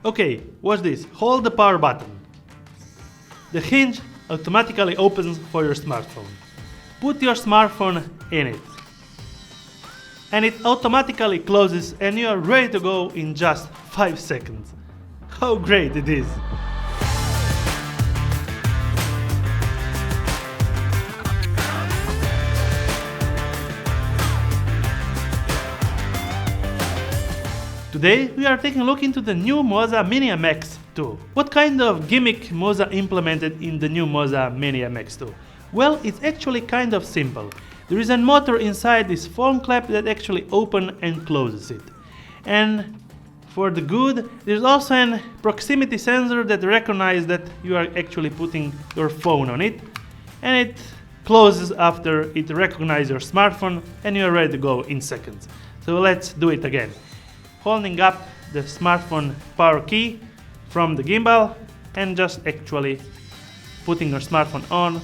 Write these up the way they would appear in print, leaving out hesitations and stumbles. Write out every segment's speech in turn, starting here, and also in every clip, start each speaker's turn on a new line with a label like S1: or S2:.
S1: Okay, watch this. Hold the power button. The hinge automatically opens for your smartphone. Put your smartphone in it. And it automatically closes and you are ready to go in just 5 seconds. How great it is! Today we are taking a look into the new MOZA Mini MX2. What kind of gimmick MOZA implemented in the new MOZA Mini MX2? Well, it's actually kind of simple. There is a motor inside this phone clamp that actually opens and closes it. And for the good, there's also a proximity sensor that recognizes that you are actually putting your phone on it, and it closes after it recognizes your smartphone and you are ready to go in seconds. So let's do it again. Holding up the smartphone power key from the gimbal and just actually putting your smartphone on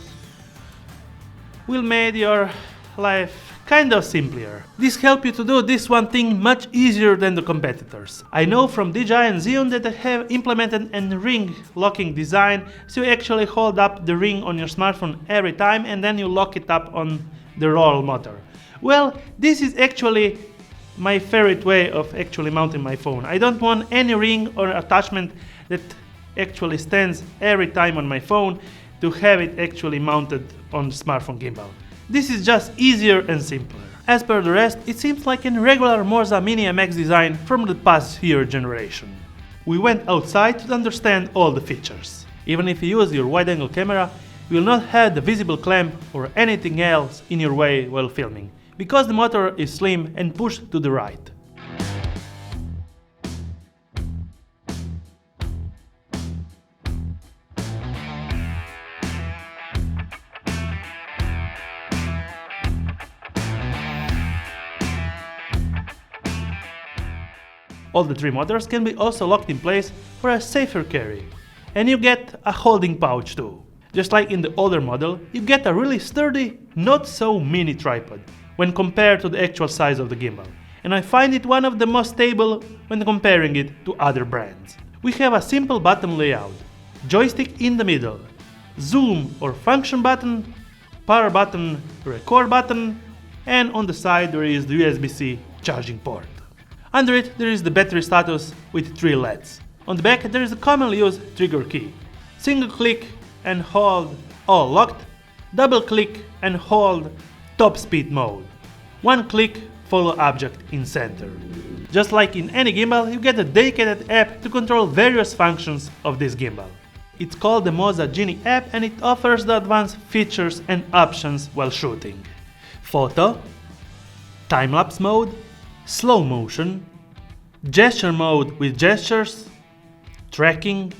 S1: will make your life kind of simpler. This helps you to do this one thing much easier than the competitors. I know from DJI and Xeon that they have implemented a ring locking design, so you actually hold up the ring on your smartphone every time and then you lock it up on the roll motor. Well, this is actually my favorite way of actually mounting my phone. I don't want any ring or attachment that actually stands every time on my phone to have it actually mounted on the smartphone gimbal. This is just easier and simpler. As per the rest, it seems like a regular MOZA Mini MX design from the past year generation. We went outside to understand all the features. Even if you use your wide-angle camera, you will not have the visible clamp or anything else in your way while filming, because the motor is slim and pushed to the right. All the 3 motors can be also locked in place for a safer carry. And you get a holding pouch too. Just like in the older model, you get a really sturdy, not so mini tripod when compared to the actual size of the gimbal, and I find it one of the most stable when comparing it to other brands. We have a simple button layout, joystick in the middle, zoom or function button, power button, record button, and on the side there is the USB-C charging port. Under it there is the battery status with 3 LEDs. On the back there is a commonly used trigger key. Single click and hold all locked, double click and hold top speed mode. 1 click, follow object in center. Just like in any gimbal, you get a dedicated app to control various functions of this gimbal. It's called the MOZA Genie app and it offers the advanced features and options while shooting. Photo, time-lapse mode, slow motion, gesture mode with gestures, tracking.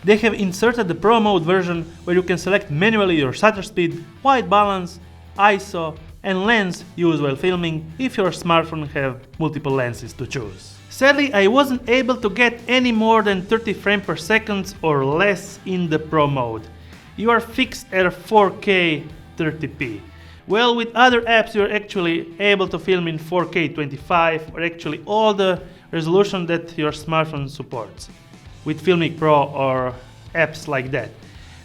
S1: They have inserted the Pro mode version where you can select manually your shutter speed, white balance, ISO and lens used while filming if your smartphone have multiple lenses to choose. Sadly, I wasn't able to get any more than 30 frames per second or less in the Pro mode. You are fixed at 4K 30p. Well, with other apps you are actually able to film in 4K 25 or actually all the resolution that your smartphone supports with Filmic Pro or apps like that.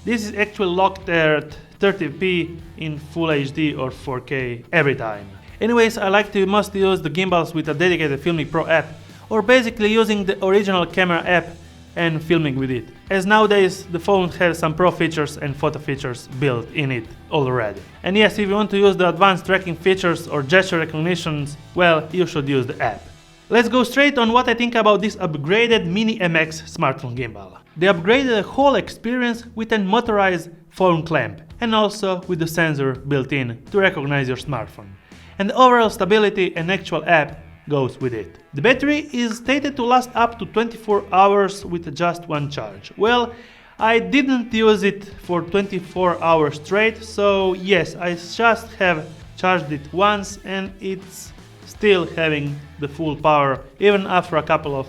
S1: This is actually locked at 30p in Full HD or 4K every time. Anyways, I like to mostly use the gimbals with a dedicated Filmic Pro app or basically using the original camera app and filming with it, as nowadays the phone has some pro features and photo features built in it already. And yes, if you want to use the advanced tracking features or gesture recognitions, well, you should use the app. Let's go straight on what I think about this upgraded Mini MX smartphone gimbal. They upgraded the whole experience with a motorized phone clamp and also with the sensor built in to recognize your smartphone. And the overall stability and actual app goes with it. The battery is stated to last up to 24 hours with just 1 charge. Well, I didn't use it for 24 hours straight, so yes, I just have charged it once and it's still having the full power even after a couple of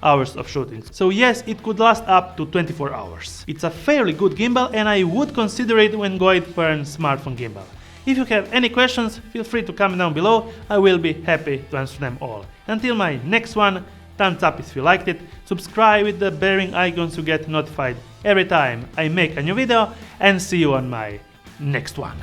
S1: hours of shooting. So yes, it could last up to 24 hours. It's a fairly good gimbal and I would consider it when going for a smartphone gimbal. If you have any questions, feel free to comment down below, I will be happy to answer them all. Until my next one, thumbs up if you liked it, subscribe with the bearing icon to get notified every time I make a new video, and see you on my next one.